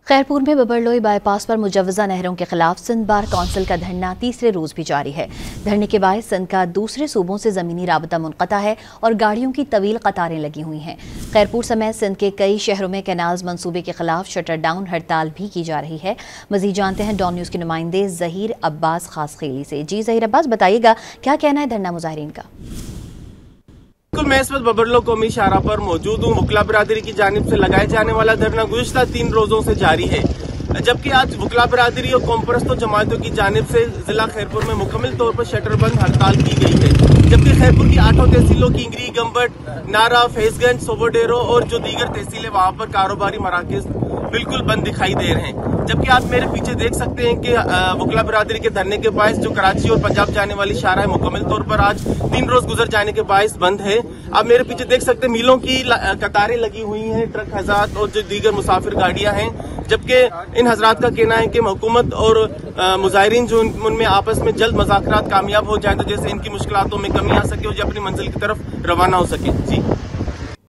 खैरपुर में बबरलोई बाईपास पर मुजव्वजा नहरों के खिलाफ सिंध बार कौंसिल का धरना तीसरे रोज भी जारी है। धरने के बाद सिंध का दूसरे सूबों से जमीनी राबता मुनक़ता है और गाड़ियों की तवील कतारें लगी हुई हैं। खैरपुर समेत सिंध के कई शहरों में कैनाल्स मंसूबे के खिलाफ शटर डाउन हड़ताल भी की जा रही है। मजीद जानते हैं डॉन न्यूज़ के नुमाइंदे ज़हीर अब्बास खासखेली से। जी ज़हीर अब्बास, बताइएगा क्या कहना है धरना मुजाहिरीन का? बिल्कुल, मैं इस वक्त बबरलो कौमी शाहरा पर मौजूद हूँ। वकला बिरादरी की जानिब से लगाए जाने वाला धरना गुज़िश्ता 3 रोजों से जारी है, जबकि आज वकला बिरादरी और कौम परस्तों जमातों की जानिब से जिला खैरपुर में मुकम्मल तौर पर शटरबंद हड़ताल की गई है। जबकि खैरपुर की 8 तहसीलों किंगरी, गंबट, नारा, फैजगंज, सोबोडेरो और जो दीगर तहसीलें वहां पर कारोबारी मराकज बिल्कुल बंद दिखाई दे रहे हैं। जबकि आप मेरे पीछे देख सकते हैं कि वकला बिरादरी के धरने के बायस जो कराची और पंजाब जाने वाली शाहरा है मुकम्मल तौर पर आज 3 रोज गुजर जाने के बायस बंद है। आप मेरे पीछे देख सकते हैं मिलों की कतारें लगी हुई हैं, ट्रक हज़ात और जो दीगर मुसाफिर गाड़ियां हैं। जबकि इन हजरात का कहना है कि हुकूमत और मुजाहिरीन जो उनमें आपस में जल्द मुज़ाकरात कामयाब हो जाए तो जैसे इनकी मुश्किलातों में कमी आ सके और जो अपनी मंजिल की तरफ रवाना हो सके। जी।